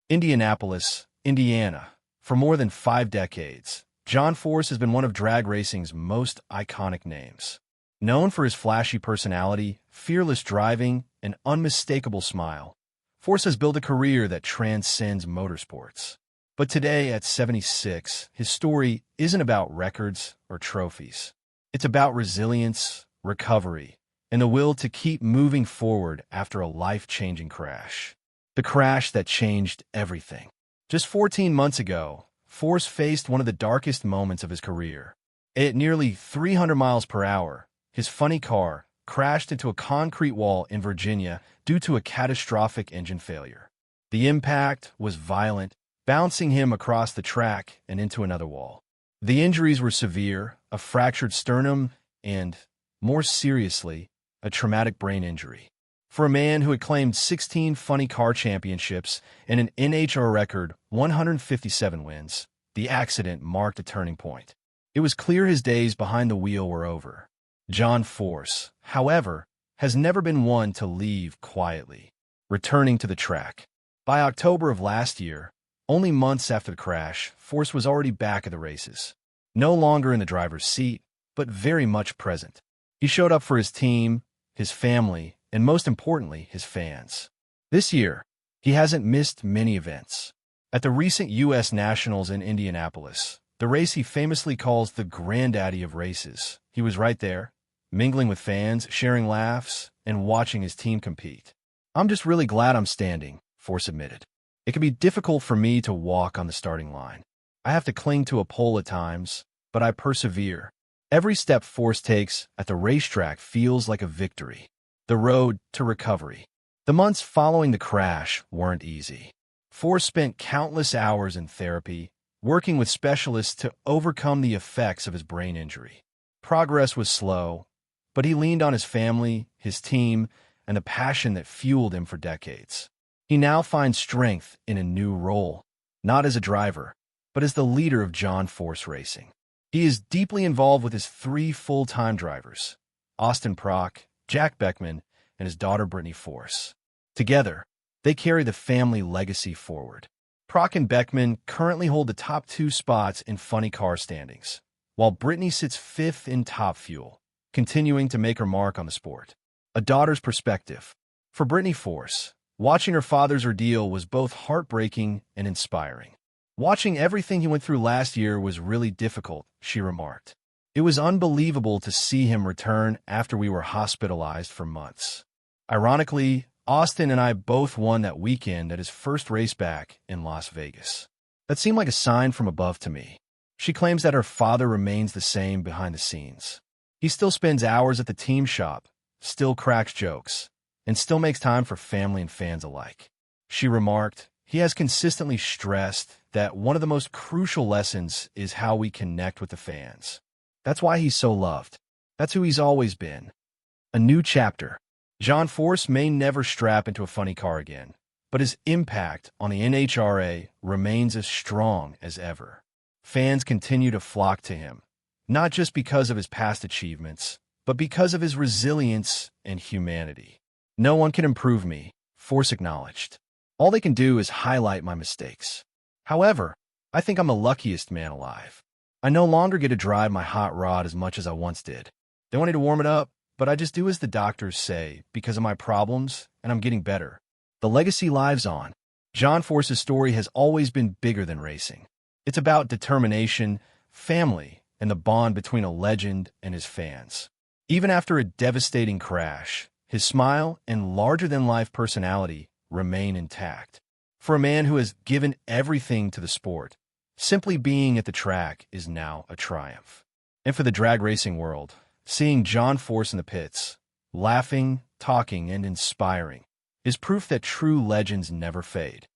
Indianapolis, Indiana. For more than 5 decades, John Force has been one of drag racing's most iconic names. Known for his flashy personality, fearless driving, and unmistakable smile, Force has built a career that transcends motorsports. But today, at 76, his story isn't about records or trophies. It's about resilience, recovery, and the will to keep moving forward after a life-changing crash. The crash that changed everything. Just 14 months ago, Force faced one of the darkest moments of his career. At nearly 300 miles per hour, his funny car crashed into a concrete wall in Virginia due to a catastrophic engine failure. The impact was violent, bouncing him across the track and into another wall. The injuries were severe, a fractured sternum and, more seriously, a traumatic brain injury. For a man who had claimed 16 funny car championships and an NHRA record 157 wins, the accident marked a turning point. It was clear his days behind the wheel were over. John Force, however, has never been one to leave quietly, returning to the track. By October of last year, only months after the crash, Force was already back at the races. No longer in the driver's seat, but very much present. He showed up for his team, his family, and most importantly, his fans. This year, he hasn't missed many events. At the recent USANationals in Indianapolis, the race he famously calls the granddaddy of races, he was right there, mingling with fans, sharing laughs, and watching his team compete. "I'm just really glad I'm standing," Force admitted. "It can be difficult for me to walk on the starting line. I have to cling to a pole at times, but I persevere." Every step Force takes at the racetrack feels like a victory. The road to recovery. The months following the crash weren't easy. Force spent countless hours in therapy, working with specialists to overcome the effects of his brain injury. Progress was slow, but he leaned on his family, his team, and the passion that fueled him for decades. He now finds strength in a new role, not as a driver, but as the leader of John Force Racing. He is deeply involved with his 3 full-time drivers, Austin Prock, Jack Beckman, and his daughter Brittany Force. Together, they carry the family legacy forward. Prock and Beckman currently hold the top 2 spots in funny car standings, while Brittany sits 5th in Top Fuel, continuing to make her mark on the sport. A daughter's perspective. For Brittany Force, watching her father's ordeal was both heartbreaking and inspiring. "Watching everything he went through last year was really difficult," she remarked. "It was unbelievable to see him return after we were hospitalized for months." Ironically, Austin and I both won that weekend at his first race back in Las Vegas. That seemed like a sign from above to me. She claims that her father remains the same behind the scenes. He still spends hours at the team shop, still cracks jokes, and still makes time for family and fans alike. She remarked, "He has consistently stressed that one of the most crucial lessons is how we connect with the fans. That's why he's so loved. That's who he's always been." A new chapter. John Force may never strap into a funny car again, but his impact on the NHRA remains as strong as ever. Fans continue to flock to him, not just because of his past achievements, but because of his resilience and humanity. "No one can improve me," Force acknowledged. "All they can do is highlight my mistakes. However, I think I'm the luckiest man alive. I no longer get to drive my hot rod as much as I once did. They want me to warm it up, but I just do as the doctors say because of my problems, and I'm getting better." The legacy lives on. John Force's story has always been bigger than racing. It's about determination, family, and the bond between a legend and his fans. Even after a devastating crash, his smile and larger-than-life personality remain intact. For a man who has given everything to the sport, simply being at the track is now a triumph. And for the drag racing world, seeing John Force in the pits, laughing, talking, and inspiring, is proof that true legends never fade.